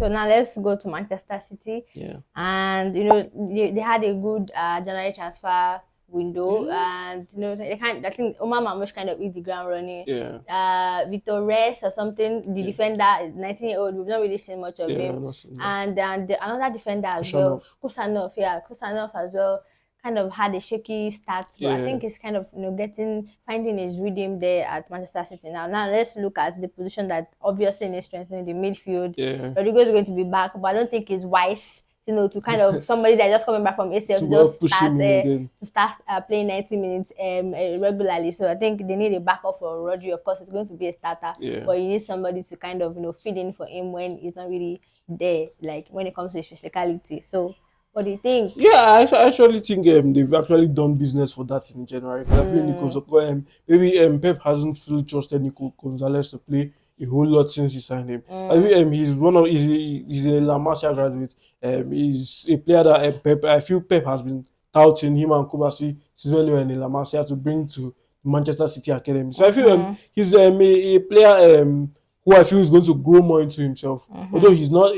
So now let's go to Manchester City. Yeah. And they had a good January transfer window, and I think Omar Mamush kind of hit the ground running. Yeah. Victor Reyes or something, the defender, 19-year-old, we've not really seen much of him. And another defender as well, Kusanov as well, kind of had a shaky start, but I think he's kind of finding his rhythm there at Manchester City now. Now let's look at the position that obviously needs strengthening, the midfield. Yeah. Rodrigo is going to be back, but I don't think it's wise, to kind of somebody that's just coming back from ACL to start playing 90 minutes regularly. So I think they need a backup for Rodri. Of course, it's going to be a starter, but you need somebody to kind of feed in for him when he's not really there, like when it comes to his physicality. So what do you think? Yeah, I actually think they've actually done business for that in January. I feel maybe Pep hasn't fully trusted Nico Gonzalez to play a whole lot since he signed him. I feel he's a La Masia graduate. He's a player that Pep. I feel Pep has been touting him and Kubasi since when they were in La Masia to bring to Manchester City Academy. So I feel he's a player who I feel is going to grow more into himself. Although he's not,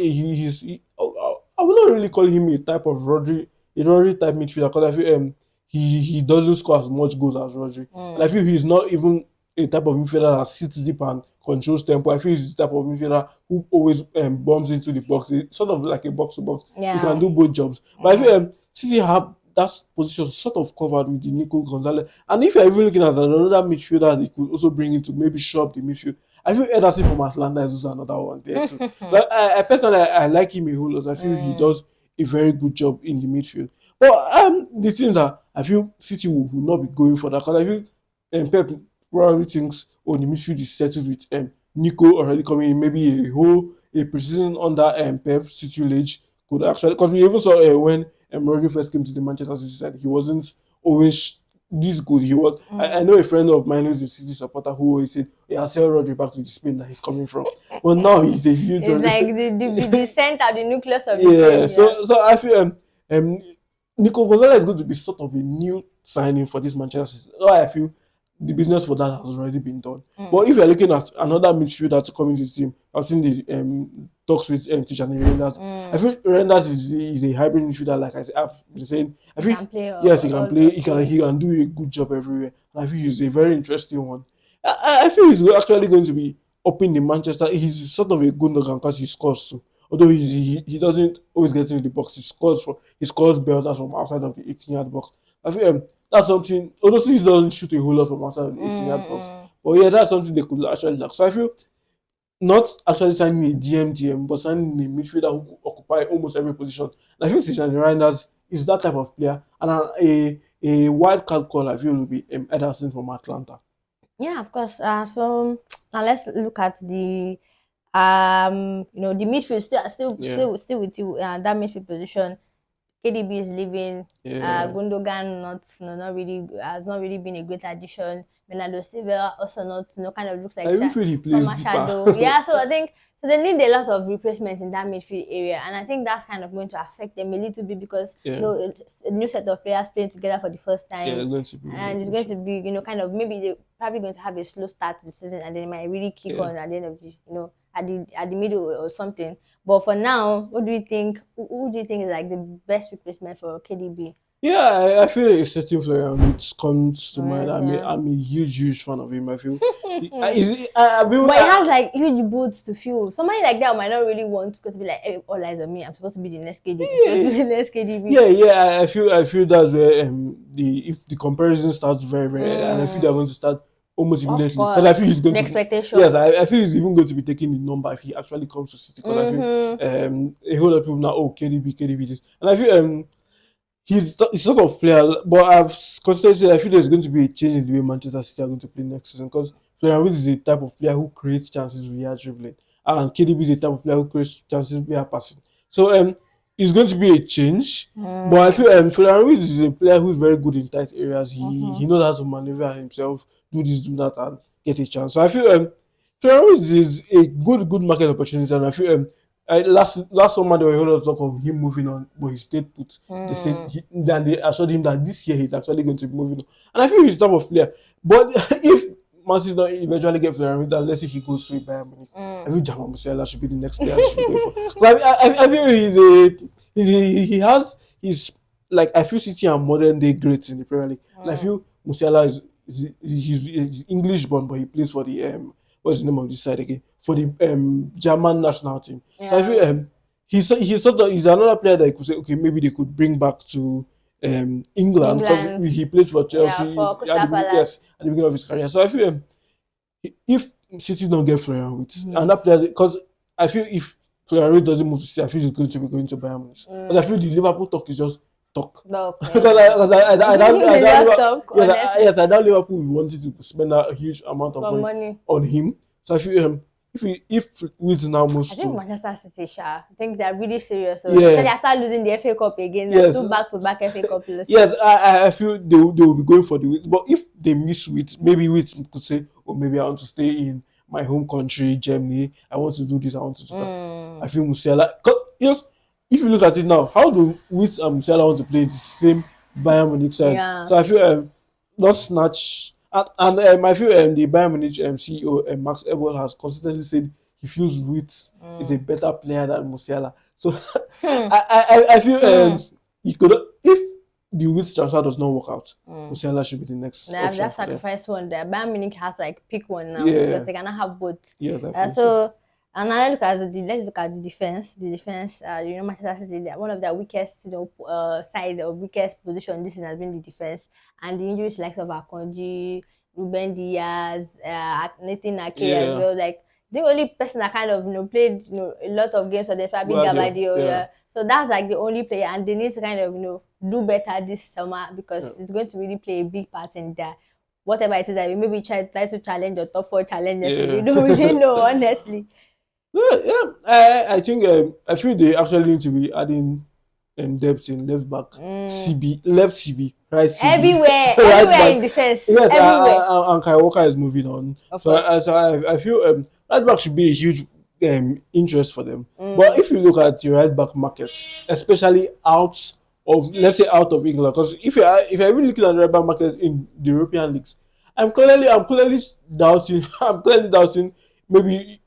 I would not really call him a type of Rodri type midfielder, because I feel he doesn't score as much goals as Rodri. And I feel he's not even a type of midfielder that sits deep and controls tempo. I feel he's the type of midfielder who always bombs into the box. It's sort of like a box to box. He can do both jobs. But I feel City have that position sort of covered with the Nico Gonzalez. And if you're even looking at another midfielder they could also bring in to maybe shore up the midfield, I feel Ederson from Atlanta is also another one there too. But I personally like him a whole lot. I feel he does a very good job in the midfield. But the thing that I feel City will not be going for that, because I feel Pep probably thinks the midfield is settled with Nico already coming in. Maybe a precision under Pep's tutelage could actually, because we even saw when Rodri first came to the Manchester City side, he wasn't always this good. He was. I know a friend of mine who's a City supporter who always said, "Yeah, sell Rodri back to the Spain that he's coming from." But now he's a huge. It's like the center, the nucleus of the team. So I feel Nico Gonzalez is going to be sort of a new signing for this Manchester City. So I feel the business for that has already been done. But if you're looking at another midfielder to come into the team, I've seen the talks with Tijani Reinders. I feel Reinders is a hybrid midfielder, like I've been saying. I feel he can play. He can do a good job everywhere. And I feel he's a very interesting one. I feel he's actually going to be up in the Manchester. He's sort of a good Gundogan because he scores too. Although he doesn't always get into the box, he scores belters from outside of the 18-yard box. I feel that's something. Although he doesn't shoot a whole lot from outside of the 18-yard box, but yeah, that's something they could actually lack. So I feel not actually signing a DM, but signing a midfielder who could occupy almost every position. And I feel Tijani Reinders is that type of player, and a wild card call I feel will be Ederson from Atlanta. Yeah, of course. So now let's look at the the midfield still with you. That midfield position. KDB is leaving. Gundogan has not really been a great addition. Bernardo Silva also not kind of looks like from a shadow. Yeah, so I think they need a lot of replacement in that midfield area, and I think that's kind of going to affect them a little bit because a new set of players playing together for the first time. It's going to be kind of maybe they're probably going to have a slow start to the season, and they might really kick on at the end of this at the middle or something. But for now, what do you think? Who do you think is like the best replacement for KDB? Yeah, I feel a certain Florian Wirtz comes to mind. I'm a huge fan of him. I feel, but he has like huge boots to fill. Somebody like that might not really want to be like, hey, all eyes on me. I'm supposed to be the next KDB. Yeah. I feel that's where if the comparison starts very and I feel they're going to start almost immediately, because I feel he's going to expectation. Yes, I feel he's even going to be taking the number if he actually comes to City. Because I feel a whole lot of people now, KDB this, and I feel he's sort of player. But I've constantly said I feel there's going to be a change in the way Manchester City are going to play next season, because Florian Wirtz is the type of player who creates chances via dribbling, and KDB is the type of player who creates chances via passing. So it's going to be a change, but I feel Florian Wirtz is a player who's very good in tight areas. He knows how to maneuver himself, do this, do that, and get a chance. So I feel Florian Wirtz is a good market opportunity, and I feel last summer there were a whole lot of talk of him moving on, but he stayed put. They said they assured him that this year he's actually going to be moving on, and I feel he's the type of player. But if Man City don't eventually get Florian Wirtz, let's say he goes to Bayern Munich, I feel Jamal Musiala should be the next player they should be going for. So I feel he has his, like, I feel City are modern day greats in the Premier League, and I feel Musiala he's English born, but he plays for the what's the name of this side again, for the German national team. So I feel he's another player that I could say, okay, maybe they could bring back to England, because he played for Chelsea for Crystal Palace. At the beginning of his career. So I feel if City don't get Florian Wirtz, and that player, because I feel if Florian Wirtz doesn't move to City, I feel he's going to be going to Bayern Munich. But I feel the Liverpool talk is just talk. Because I doubt Liverpool wanted to spend a huge amount of money on him. So I feel if Wirtz now moves I think to Manchester City, I think they're really serious. So they start losing the FA Cup again. Two back-to-back FA Cup losses. Yes, I feel they will be going for the Wirtz. But if they miss Wirtz, maybe Wirtz could say, oh, maybe I want to stay in my home country, Germany. I want to do this, I want to do that. I feel Musiala, because if you look at it now, how do Wirtz and Musiala want to play in the same Bayern Munich side? Yeah. So I feel not snatch. And I feel the Bayern Munich CEO Max Ebel has consistently said he feels Wirtz is a better player than Musiala. So I feel he could, if the Wirtz transfer does not work out, Musiala should be the next. They've sacrificed one there. Bayern Munich has like pick one now because they cannot have both. Yes, and now let's look at the defense. The defense, Manchester City, one of their weakest, side or weakest position this season has been the defense, and the injuries likes of Akonji, Ruben Diaz, Nathan Ake as well. Like the only person that kind of played a lot of games for them, probably Gabadio. So that's like the only player, and they need to kind of do better this summer because it's going to really play a big part in that. Whatever it is that we maybe try to challenge your top 4 challenges. We don't really know, honestly. I think I feel they actually need to be adding depth in left back, left CB, right CB. Everywhere in defense. Yes, everywhere. And Kai Walker is moving on. I feel right back should be a huge interest for them. But if you look at the right back market, especially out of England, because if you're even looking at the right back market in the European leagues, I'm clearly doubting maybe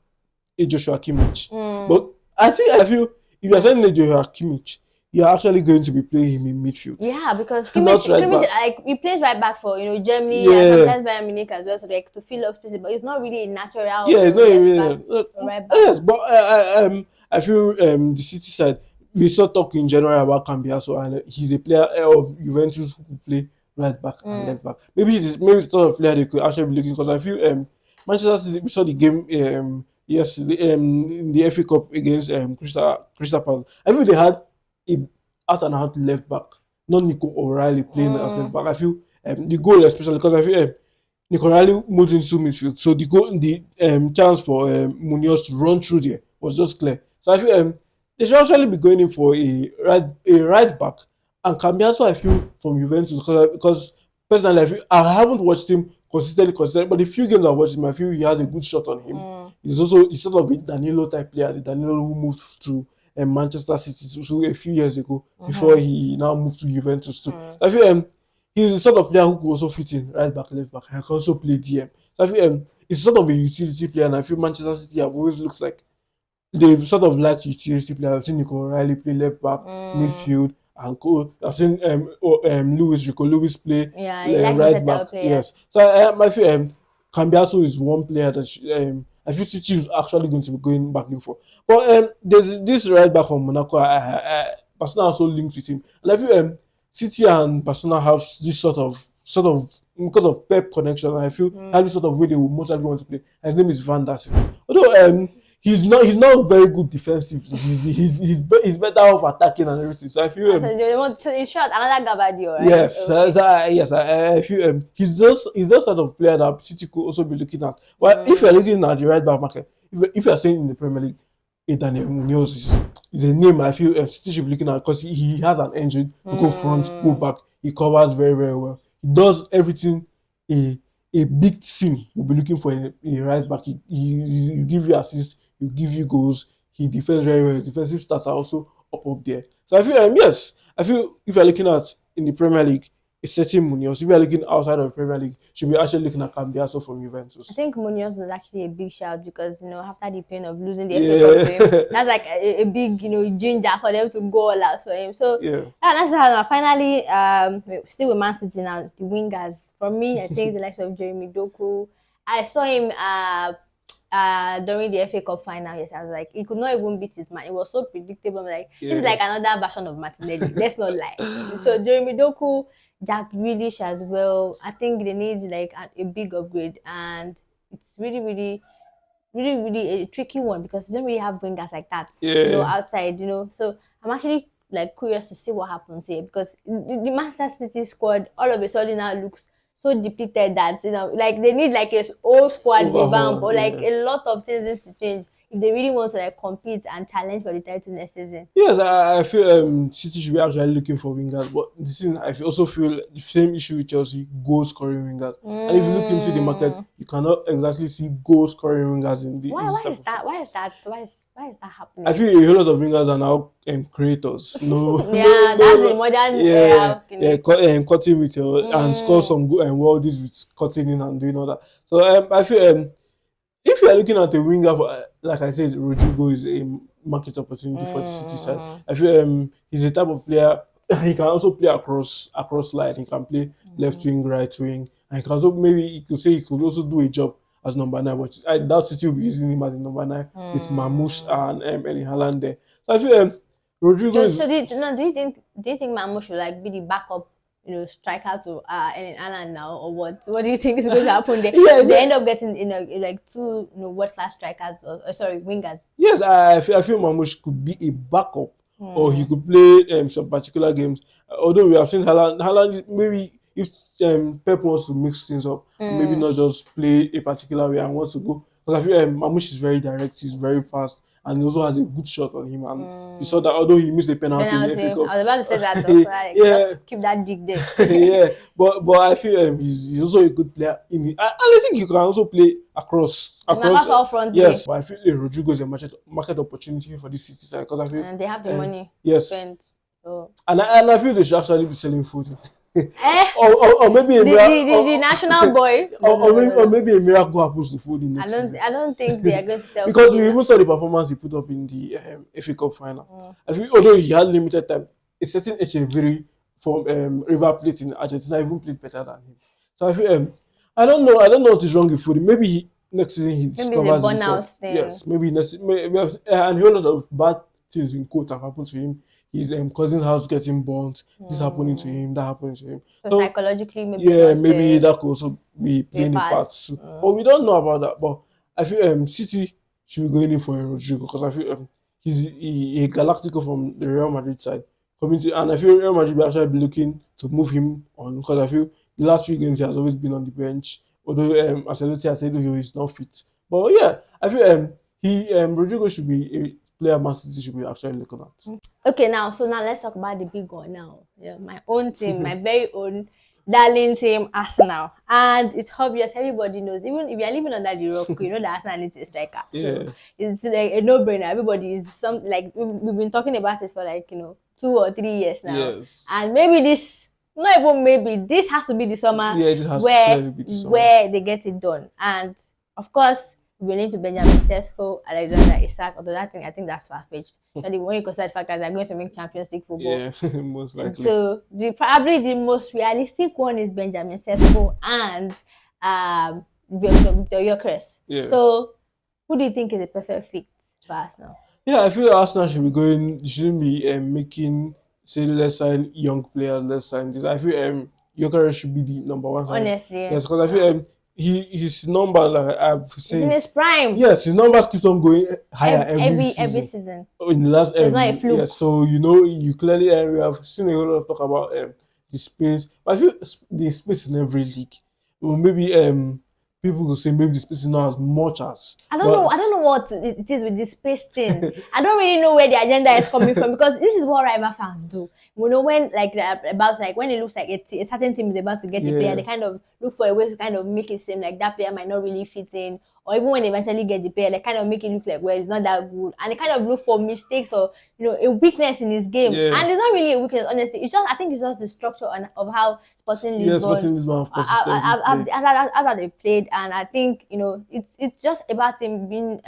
a Joshua Kimmich. But I feel if you're saying a Joshua Kimmich, you're actually going to be playing him in midfield. Yeah, because Kimmich like he plays right back for Germany and sometimes Bayern Munich as well, so like to fill up spaces. But it's not really a natural. Yeah, it's not really right back. Yes, but I feel the City side, we saw talk in general about Cambiaso, and he's a player of Juventus who could play right back and left back. Maybe it's the sort of player they could actually be looking, because I feel Manchester City, we saw the game yesterday in the FA Cup against Crystal Palace. I feel they had a out-and-out left back, not Nico O'Reilly playing as left back. I feel the goal, especially because I feel Nico O'Reilly moved into midfield, so the chance for Munoz to run through there was just clear. So I feel they should actually be going in for a right back, and Cambiaso I feel from Juventus, because personally I haven't watched him consistently, but the few games I've watched him, I feel he has a good shot on him. He's sort of a Danilo type player, the Danilo who moved to Manchester City so a few years ago before he now moved to Juventus too. I feel he's the sort of player who could also fit in right back, left back, and can also play DM. So I feel he's sort of a utility player, and I feel Manchester City have always looked like they've sort of liked utility players. I've seen Nico O'Reilly play left back, midfield, and cool. I've seen Rico Lewis play right back. Yes, so I feel Cambiaso is one player that I feel City is actually going to be going back in for. But there's this right back from Monaco. Barcelona also linked with him, and I feel City and Barcelona have this sort of because of Pep connection. I feel have this sort of way they will most likely want to play. And his name is Van Der Sar. Although he's not very good defensively. He's better off attacking and everything. So I feel in short, another Gabadio, right? Yes, yes. I feel he's just sort of player that City could also be looking at. But if you're looking at the right back market, if you're saying in the Premier League, Daniel Munoz is a name I feel City should be looking at, because he has an engine to go front, go back. He covers very, very well. He does everything a big team will be looking for a right back. He give you assists, he give you goals, he defends very well. His defensive stats are also up there. So I feel yes, I feel if you're looking at in the Premier League, a certain Munoz. If you are looking outside of the Premier League, should be actually looking at Cambiaso from I Juventus. think Munoz was actually a big shout because, after the pain of losing the FA Cup to him, Yeah. that's like a big, ginger for them to go all out for him. So, Yeah. that's how finally, still with Man City now, the wingers. For me, I think the likes of Jeremy Doku. I saw him during the FA Cup final. Yes, I was like, he could not even beat his man. It was so predictable. I'm like, this is like another version of Martinelli. Let's not lie. So Jeremy Doku, Jack Grealish as well. I think they need like a big upgrade, and it's really, really, really, really a tricky one because you don't really have wingers like that, Yeah. outside, So I'm actually like curious to see what happens here because the Manchester City squad all of a sudden now looks so depleted that like they need like a old squad revamp or like a lot of things needs to change if they really want to like compete and challenge for the title next season. Yes, I feel City should be actually looking for wingers, but this thing I also feel the same issue with Chelsea, goal scoring wingers. And if you look into the market, you cannot exactly see goal scoring wingers in the Why in this why type is of that? thing. Why is that happening? I feel a whole lot of wingers are now creators. No, Yeah, that's the modern era. Cutting with and score some good and worldies with cutting in and doing all that. So I feel if you are looking at a winger, like I said, Rodrigo is a market opportunity for the City side. I feel he's the type of player he can also play across line. He can play left wing, right wing, and he can also maybe you could say he could also do a job as number 9. But I doubt City will be using him as a number 9. It's Mamouche and Erling Haaland there. So I feel Rodrigo is. So do you think Mamu should like be the backup, striker to Erling Haaland now, or what? What do you think is going to happen there? They end up getting like two world class strikers or sorry wingers. Yes, I feel Mamouche could be a backup, or he could play some particular games. Although we have seen Haaland maybe if Pep wants to mix things up, maybe not just play a particular way and wants to go. Because I feel Mamouche is very direct, he's very fast, and he also has a good shot on him. And you saw that although he missed a penalty in the FA Cup, I was about to say that. So like, just keep that dig there. yeah, but I feel he's also a good player and I think he can also play across all front. Yes, but I feel Rodrigo is a market opportunity for this City side because I feel and they have the money yes to spend. So. And I feel they should actually be selling food. or maybe the national boy, or maybe a miracle happens to food in next season. I don't think they are going to sell because we even saw the performance he put up in the FA Cup final. I feel although he had limited time, a certain Echeverry from River Plate in Argentina even played better than him. So I feel I don't know what is wrong with food. Maybe next season he discovers himself. Thing. Yes, maybe and a whole lot of bad things in quotes have happened to him. His cousin's house getting burnt. This happening to him. That happening to him. So psychologically, maybe maybe that could also be playing a part too. But we don't know about that. But I feel City should be going in for a Rodrigo because I feel he's a Galactico from the Real Madrid side coming to, and I feel Real Madrid will actually be looking to move him on because I feel the last few games he has always been on the bench. Although Ancelotti has said he is not fit. But yeah, I feel Rodrigo should be a player Man City should be actually looking at. Okay, now let's talk about the big one now. My own team, my very own darling team, Arsenal. And it's obvious, everybody knows, even if you're living under the rock, you know that Arsenal needs a striker. Yeah. So it's like a no-brainer. Everybody is like we've been talking about it for like 2 or 3 years now. Yes. And maybe this has to be the summer where they get it done. And of course, we need to Benjamin Sesko, Alexander Isak, although I think that's far-fetched. But when you consider the fact that they're going to make Champions League football. Yeah, most likely. So probably the most realistic one is Benjamin Sesko and Victor Gyökeres. Yeah. So who do you think is a perfect fit for Arsenal? Yeah, I feel Arsenal should be making, say, let's sign young players, let's sign this. I feel Gyökeres should be the number one sign. Honestly. Yes, because I feel his numbers, like I've said, in his prime. Yes, his numbers keep on going higher every season. In the last, it's not a fluke. Yeah, so you clearly we have seen a whole lot of talk about the space, but I feel the space in every league. Well, maybe people will say maybe the space is not as much as. I don't know what it is with this space thing. I don't really know where the agenda is coming from because this is what rival fans do. You know, when when it looks like a certain team is about to get a player, they kind of look for a way to kind of make it seem like that player might not really fit in, or even when they eventually get the player, they kind of make it look like, well, it's not that good, and they kind of look for mistakes or a weakness in his game, and it's not really a weakness, honestly. It's just, I think it's just the structure of how Sporting Lisbon have consistently as they played, and I think it's just about him being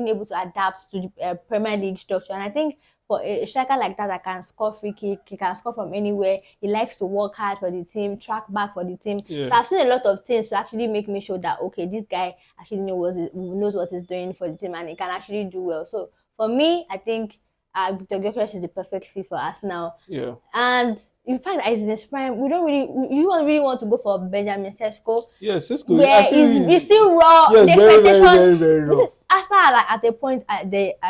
able to adapt to the Premier League structure, and I think for a striker like that can score free kick, he can score from anywhere. He likes to work hard for the team, track back for the team. Yeah. So I've seen a lot of things to actually make me sure that, okay, this guy actually knows what he's doing for the team, and he can actually do well. So for me, I think Victor Gyökeres is the perfect fit for us now. Yeah. And in fact, as in his prime, you don't really want to go for Benjamin Sesko. Yeah, Sesko. Where he's still raw. Yes, very raw. Arsenal are at a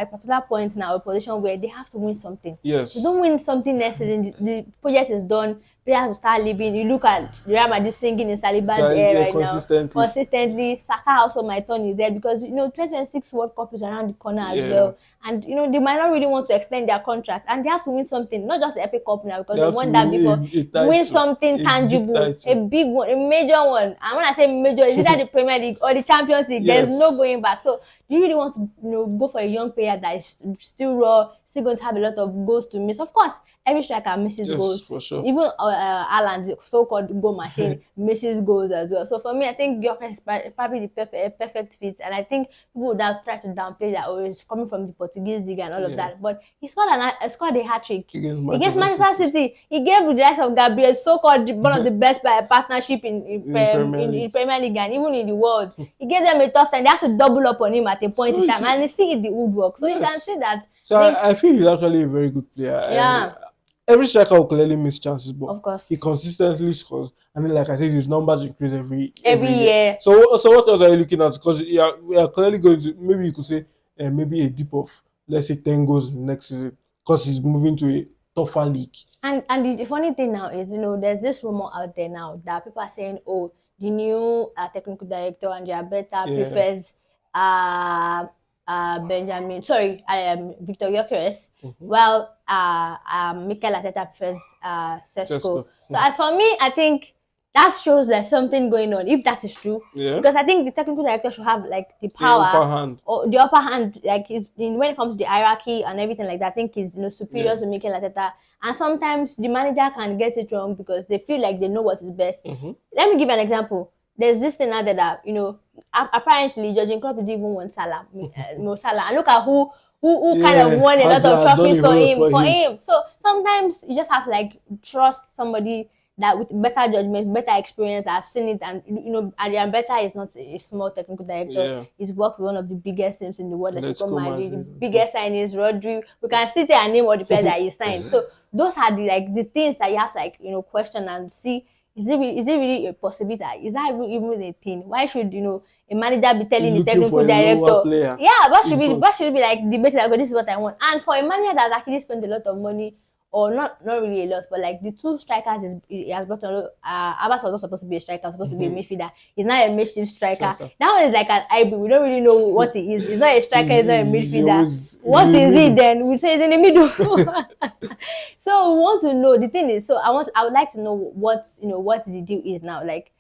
particular point now, a position where they have to win something. Yes. If they don't win something next season, the project is done. Players will start leaving. You look at Real Madrid singing in Saliba's air right now. Consistently. Saka also might turn his head because 2026 World Cup is around the corner as well. And they might not really want to extend their contract, and they have to win something, not just the FA Cup now, because they won that before. Win something tangible, a big one, a major one. And when I say major, it's either the Premier League or the Champions League. Yes. There's no going back. So do you really want to go for a young player that is still raw, still going to have a lot of goals to miss? Of course, every striker misses goals. For sure. Even Alan, the so-called goal machine, misses goals as well. So for me, I think Gyökeres is probably the perfect fit, and I think people would have tried to downplay that, it's coming from the Portuguese league and all of that. But he scored a hat-trick against Manchester City. He gave the likes of Gabriel, so-called one of the best partnership in Premier League and even in the world. He gave them a tough time. They have to double up on him at a point in time, and he still hit the woodwork. So you can see that. So I feel he's actually a very good player. Yeah. Every striker will clearly miss chances, but of course, he consistently scores. I mean, like I said, his numbers increase every year. So what else are you looking at? Because we are clearly going to, maybe you could say, maybe a dip of, let's say, 10 goals next season, because he's moving to a tougher league. And the funny thing now is, there's this rumor out there now that people are saying, oh, the new technical director Andrea Beta prefers Victor Gyökeres, while Mikel Arteta prefers Sesko. So for me, I think that shows there's something going on, if that is true. Yeah. Because I think the technical director should have like the power, the upper hand, like when it comes to the hierarchy and everything like that. I think he's superior to Mikel Arteta. And sometimes the manager can get it wrong because they feel like they know what is best. Let me give an example. There's this thing out there that apparently Jurgen Klopp didn't even want Salah, Mo Salah, and look at who kind of won a lot of trophies for him. So sometimes you just have to trust somebody that with better judgment, better experience has seen it, and Adrian Beta is not a small technical director. Yeah. He's worked with one of the biggest teams in the world, Atletico Madrid, the biggest signings, Rodri. We can still tell and name all the players that he signed. So those are the things that you have to question and see. Is it really a possibility? Is that even a thing? Why should a manager be telling the technical director? Yeah, what should be like debating like, this is what I want. And for a manager that actually spent a lot of money, or not really a lot, but like the two strikers he has brought on. Abbas was not supposed to be a striker, supposed to be a midfielder. He's not a makeshift striker. That one is like an hybrid. We don't really know what he is. He's not a striker. He's not a midfielder. What is he then? We say he's in the middle. So we want to know. The thing is, I would like to know what the deal is now. Like,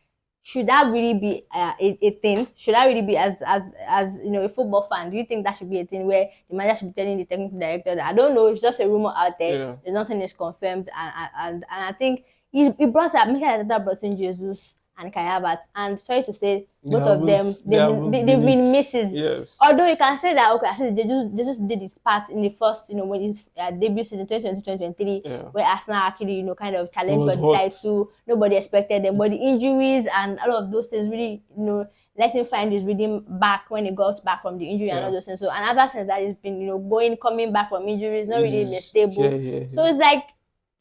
should that really be a thing? Should that really be as a football fan? Do you think that should be a thing where the manager should be telling the technical director that I don't know, it's just a rumor out there. Yeah. There's nothing is confirmed, and I think he brought up Mikel Arteta brought in Jesus and Kai Havertz, and sorry to say, both of them they've been misses. Yes. Although you can say that I think Jesus did his part in the first when his debut season 2020-2023, where Arsenal actually kind of challenged for the title. Nobody expected them, but the injuries and all of those things really let him find his rhythm back when he got back from the injury and all those things. So and ever since that, he's been coming back from injuries, not really stable. So it's like.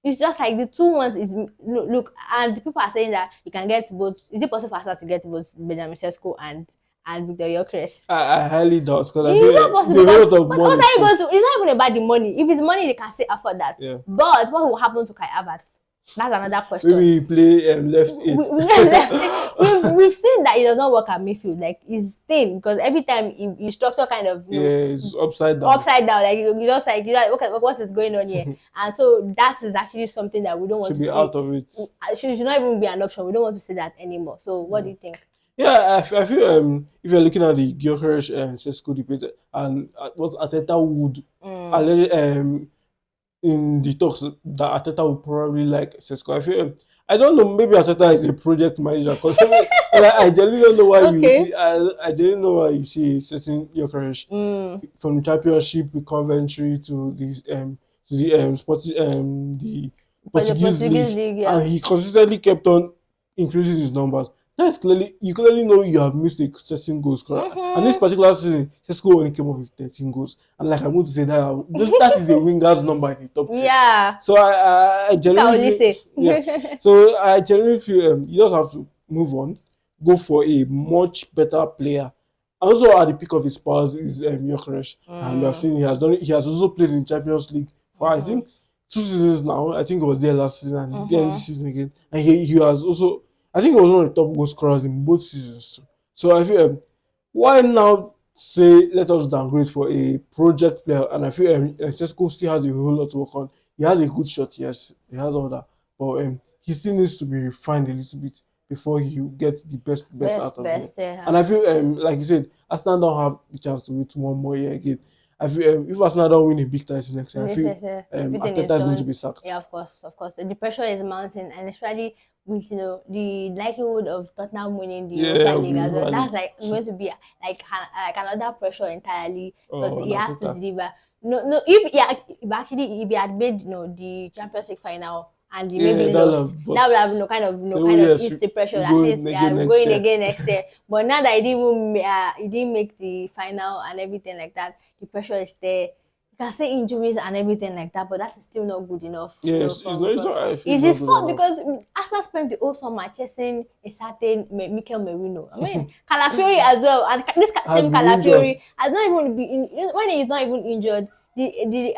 It's just like the two ones is look, and people are saying that you can get both. Is it possible for Arsenal to get both Benjamin Sesko and Victor Gyökeres? I highly doubt, because it's not possible. What are you going to? It's not even about the money. If it's money, they can still afford that. Yeah. But what will happen to Kai Havertz? That's another question. Maybe play left eight. We've seen that it does not work at midfield. Like his thing, because every time he structure kind of it's upside down. Like you just like okay, what is going on here? And so that is actually something that we don't want to see. Should be out of it. Should not even be an option. We don't want to see that anymore. So what do you think? Yeah, I feel if you're looking at the Gyökeres and Sesko debate and what Ateta would already in the talks that Ateta would probably like Sesko. I feel I don't know, maybe Ateta is a project manager because I genuinely don't know why you Okay. see I genuinely know why you see certain Gyökeres from the championship with Coventry to the sports the For the Portuguese Portuguese league, league, yeah. and he consistently kept on increasing his numbers. That's clearly you clearly know you have missed a certain goal scorer. And this particular season, Sesko only came up with 13 goals. And like I'm going to say that is a winger's number in the top 10. Yeah. So I You can only genuinely feel, say. yes. So I genuinely feel you just have to move on, go for a much better player. Also at the peak of his powers is Gyökeres, and we have seen he has done it. He has also played in Champions League for I think 2 seasons now. I think it was there last season and then this season again. And he has also I think he was one of the top goal scorers in both seasons too. So I feel why now say let us downgrade for a project player? And I feel Sesko still has a whole lot to work on. He has a good shot, yes, he has all that, but he still needs to be refined a little bit before he gets the best out of him. Yeah. And I feel like you said, Arsenal don't have the chance to wait one more year again. I feel if Arsenal don't win a big title next year, I feel Everything Arteta is going to done. be sacked. Yeah, of course. The pressure is mounting, and especially with the likelihood of Tottenham winning the Europa League as well. That's like going to be like another pressure entirely because he has to deliver. No. If he had made the Champions League final and he maybe lost, that would have kind of eased the pressure. That is, we're going again next year. But now that he didn't make the final and everything like that, the pressure is there. You can say injuries and everything like that, but that is still not good enough. Yes, it's his fault because Arsenal spent the whole summer chasing a certain Mikel Merino. I mean, Calafiori as well, and this same Calafiori has not even been when he's not even injured. The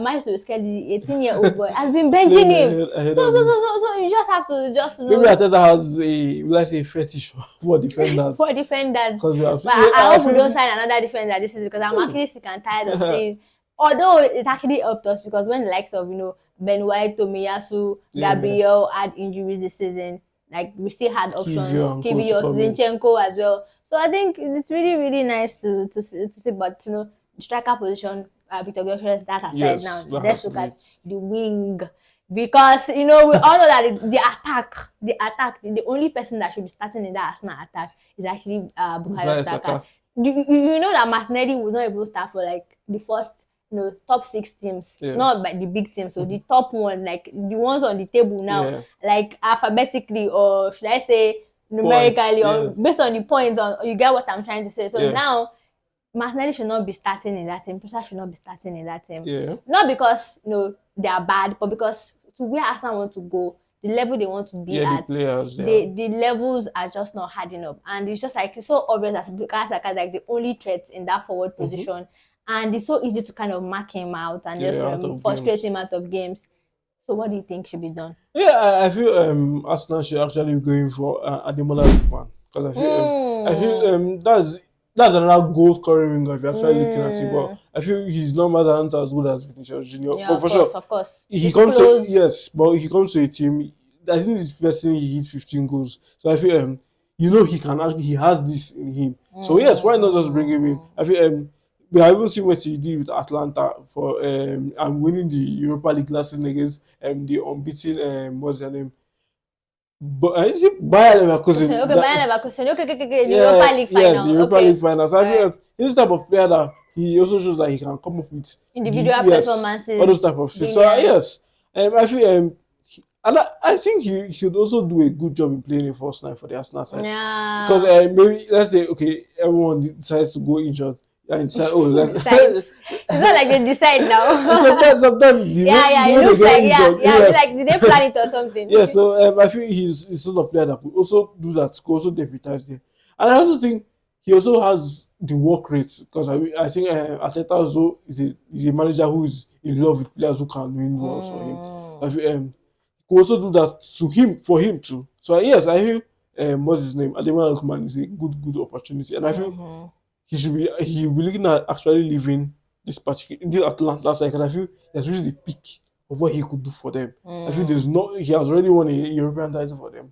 Maestro is scared. The 18-year-old boy has been benching him. So you just have to maybe Ateta has let's say fetish for defenders. Because I hope we don't sign another defender this season because I'm actually sick and tired of seeing. Although it actually helped us because when the likes of Ben White, Tomiyasu, Gabriel had injuries this season, like we still had options, Kivior, Zinchenko as well. So I think it's really really nice to see, but the striker position. Victor Gyökeres, that aside now, let's look at the wing because we all know that the attack, the only person that should be starting in that Arsenal attack is actually Bukayo Saka. You know that Martinelli would not even start for like the first top 6 teams, not by the big teams, so the top one, like the ones on the table now, like alphabetically or should I say numerically or based on the points. You get what I'm trying to say? So now. Martinelli should not be starting in that team. Prusa should not be starting in that team. Not because they are bad, but because to where Arsenal want to go, the level they want to be at, the levels are just not hard enough. And it's just like it's so obvious as Bukayo Saka like the only threat in that forward position, and it's so easy to kind of mark him out and just frustrate him out of games. So what do you think should be done? Yeah, I feel Arsenal should actually be going for Ademola Lookman because I feel that's another goal scoring winger if you're actually looking at it. But I feel his numbers aren't as good as Vinicius Junior. Yeah, but for sure, of course. He comes to but he comes to a team. I think this first thing he hit 15 goals. So I feel he has this in him. So yes, why not just bring him in? I feel we have even seen what he did with Atlanta for and winning the Europa League last season against the unbeaten what's their name? But is it Bayer Leverkusen? Okay, Bayer Leverkusen. Okay. The Europa League final. Yes, the Europa League final. So I feel he's the type of player that he also shows that he can come up with individual performances, all those type of things. So yes, I feel and I think he should also do a good job in playing a first line for the Arsenal side. Yeah. Because maybe let's say everyone decides to go injured. And decide, let's it's not like they decide now. sometimes it looks like like did they plan it or something? Yeah, so I feel he's sort of player that could also do that, could also deputize there. And I also think he also has the work rate because I think Arteta also is a manager who is in love with players who can win goals for him. I feel he could also do that for him too. So yes, I feel what's his name? Ademola Lookman is a good opportunity, and I feel. He'll be looking at actually leaving this Atlanta side because I feel that's really the peak of what he could do for them. I feel he has already won a European title for them.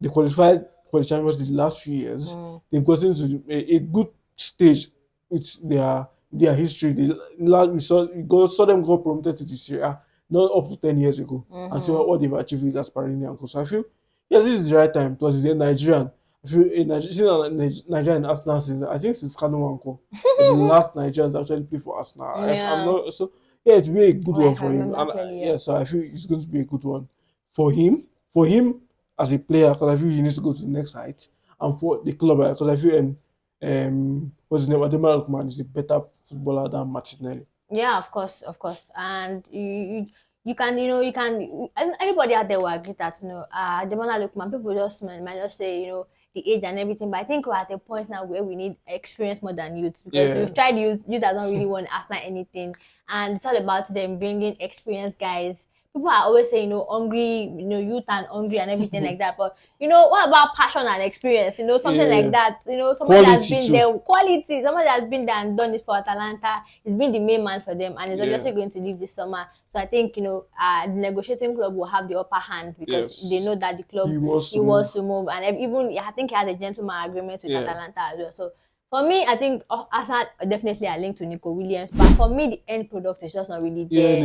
They qualified for the Champions League the last few years. They've gotten to a good stage with their history. We saw them go promoted to the Serie A not up to 10 years ago, and see what they've achieved with Gasparini and co. So I feel yes, this is the right time. Plus, he's a Nigerian. I feel a Nigerian Arsenal season. I think since Kanu Wanko is the last Nigerian to actually play for Arsenal. I'm not so. Yeah, it will be a good one for him. And yeah, so I feel it's going to be a good one for him. For him as a player, because I feel he needs to go to the next height, and for the club, because I feel what's his name? Ademola Lookman is a better footballer than Martinelli. Yeah, of course, and you can, and everybody out there will agree that, Ademola Lookman, people just might just say, the age and everything, but I think we're at a point now where we need experience more than youth, because we've tried youth that don't really want to ask anything, and it's all about them bringing experienced guys. People are always saying, hungry, youth and hungry and everything like that. But, what about passion and experience? Something like that. Somebody that's been there, quality, somebody that's been there and done it for Atalanta. He's been the main man for them, and he's obviously going to leave this summer. So I think, the negotiating club will have the upper hand, because they know that the club he wants to move. And even, I think he has a gentleman agreement with Atalanta as well. So for me, I think Arsenal definitely are linked to Nico Williams, but for me, the end product is just not really there. Yeah,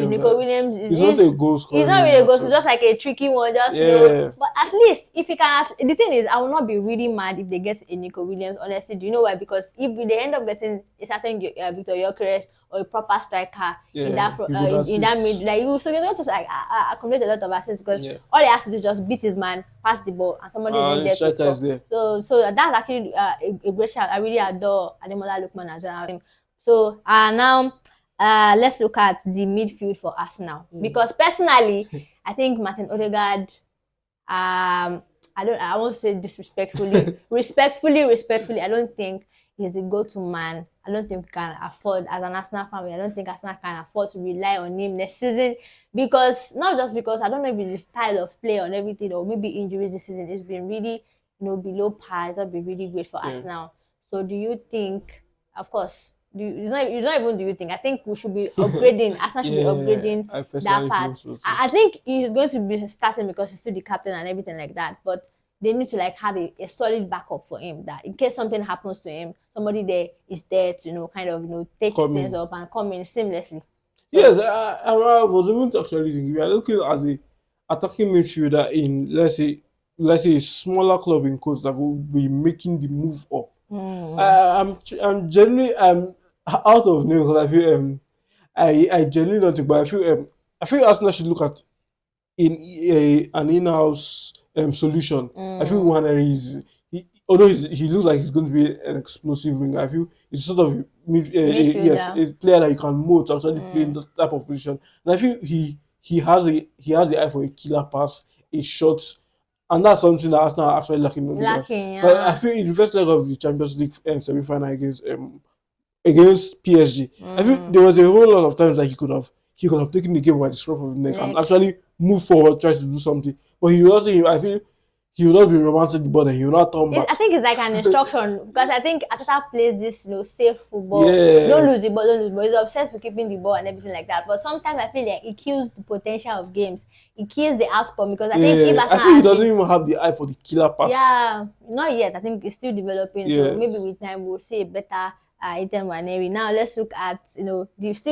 Nico Williams is not a goal scorer. He's not really a goal scorer. It's just like a tricky one. But at least if he can, the thing is, I will not be really mad if they get a Nico Williams. Honestly, do you know why? Because if they end up getting a certain Victor Gyökeres or a proper striker in that mid, like you're going to accumulate a lot of assists, because all he has to do is just beat his man, pass the ball, and somebody is in there to score. So that's actually a great shout. I really adore Ademola Lookman as well. So now let's look at the midfield for Arsenal, because personally I think Martin Odegaard, I won't say disrespectfully, respectfully, I don't think he's the go-to man. I don't think we can afford, as an Arsenal family, I don't think Arsenal can afford to rely on him next season, because not just because I don't know if it's the style of play or everything, or maybe injuries this season. It's been really, below par. It's not been really great for Arsenal. So do you think, of course, it's not even do you think, I think we should be upgrading, Arsenal should be upgrading that part. I think he's going to be starting because he's still the captain and everything like that, but they need to have a solid backup for him, that in case something happens to him, somebody there is there to take things up and come in seamlessly. Yes, I was even actually thinking, we are looking as a attacking midfielder in let's say a smaller club in coach that will be making the move up. I'm genuinely out of news, because I feel I genuinely don't think, but I feel Arsenal should look at an in-house solution. I feel Waneri although he looks like he's going to be an explosive winger, I feel it's sort of a player that you can mold to actually play in that type of position. And I feel he has the eye for a killer pass, a shot, and that's something that Arsenal are actually lacking. But I feel in the first leg of the Champions League semi-final against PSG, I feel there was a whole lot of times that he could have taken the game by the scruff of the neck and actually move forward, try to do something. But I feel he will not be romancing the ball, and he will not turn back. I think it's like an instruction, because I think Ateta plays this, safe football. Don't lose the ball. He's obsessed with keeping the ball and everything like that. But sometimes I feel like it kills the potential of games. It kills the outcome, because I think if Arsenal, I think he doesn't even have the eye for the killer pass. Yeah, not yet. I think it's still developing. Yes. So maybe with time we'll see a better Ethan Waneri. Now let's look at still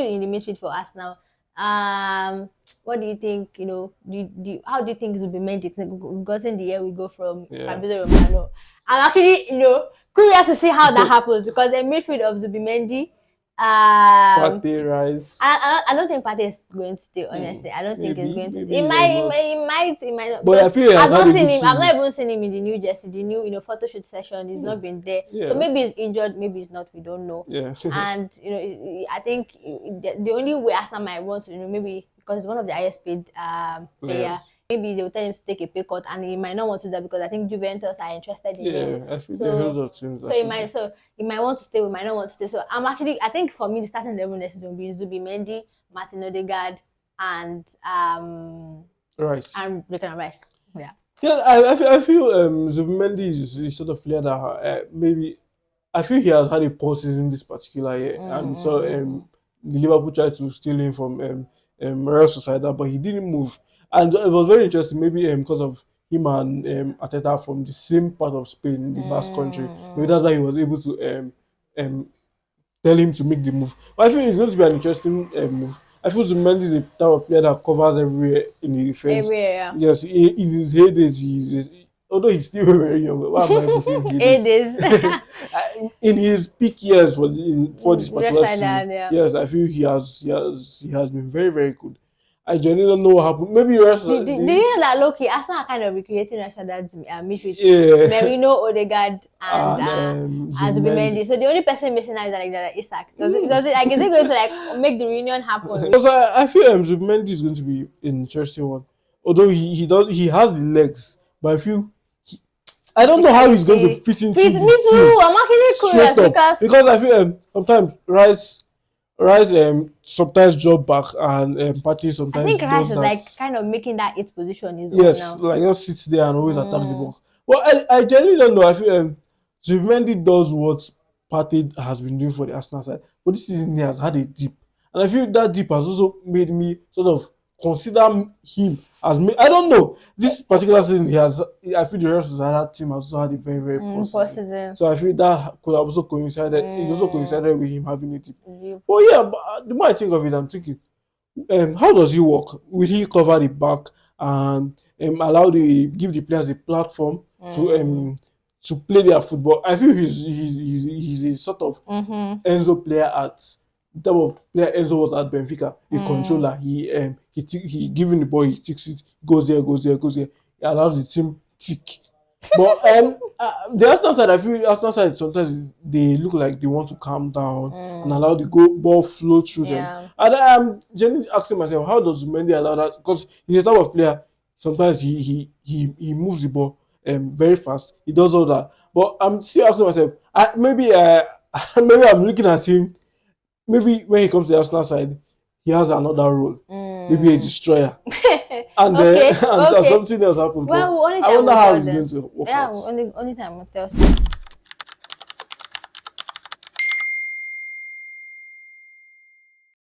in the midfield for Arsenal. What do you think? How do you think Zubimendi? We've gotten the year we go from Fabio Romano. I'm actually curious to see how that happens, because the midfield of Zubimendi, Partey, Rice. I don't think Partey is going to stay. Honestly, I don't think he's going to stay. It might not. But I feel I've not seen him. I've not even seen him in the new jersey, the new photo shoot session. He's not been there. Yeah. So maybe he's injured, maybe he's not. We don't know. Yeah. And I think the only way Arsenal might want to, maybe because he's one of the highest paid player. Maybe they'll tell him to take a pay cut, and he might not want to do that, because I think Juventus are interested in him. I think he might want to stay, we might not want to stay. So I think for me, the starting 11 next season will be Zubimendi, Martin Odegaard, and Rice. And Rice. Yeah. Yeah, I feel Zubimendi is sort of player that maybe I feel he has had a poor season this particular year, and so the Liverpool tried to steal him from Real Sociedad, but he didn't move. And it was very interesting, maybe because of him and Ateta are from the same part of Spain, in the Basque country. Maybe that's why he was able to um, tell him to make the move. But I think it's going to be an interesting move. I feel Zubimendi is a type of player that covers everywhere in the defense. Everywhere, Yes, in his heydays, although he's still very young. Why am I saying heydays? In his peak years for this particular season, yes, I feel he has been very, very good. I genuinely don't know what happened. Maybe the rest. Do you hear that? Loki, Arsenal are kind of recreating Rashada's midfield. Yeah. Merino, Odegaard, and Zubimendi. So the only person missing now is Alexander Isak. Does it? Like, is it going to like make the reunion happen? Because I feel Zubimendi is going to be an interesting one. Although he has the legs, but I feel I don't know how he's going to fit into. Me too. I'm actually curious because I feel sometimes Rice sometimes drop back and Partey sometimes. I think Rice is like kind of making that 8th position his own now. Like just sits there and always attack the ball. But I genuinely don't know. I feel Zubimendi does what Partey has been doing for the Arsenal side, but this season he has had a dip, and I feel that dip has also made me sort of consider him as I don't know. This particular season I feel the rest of the team has also had a very, very poor season. So I feel that could have also coincided. It also coincided with him having a dip. But yeah, but the more I think of it, I'm thinking, how does he work? Will he cover the back and give the players a platform to play their football? I feel he's a sort of Enzo player at the type of player Enzo was at Benfica, a controller. He giving the ball, he ticks it, goes there. He allows the team tick. But the Arsenal side, I feel Arsenal side sometimes they look like they want to calm down and allow the ball flow through them. And I'm genuinely asking myself, how does Mendy allow that? Because he's a type of player. Sometimes he moves the ball very fast. He does all that. But I'm still asking myself, maybe I'm looking at him. Maybe when he comes to the Arsenal side, he has another role. Maybe a destroyer. And something else happens. Well, I wonder how he's going to work out. Only time will tell.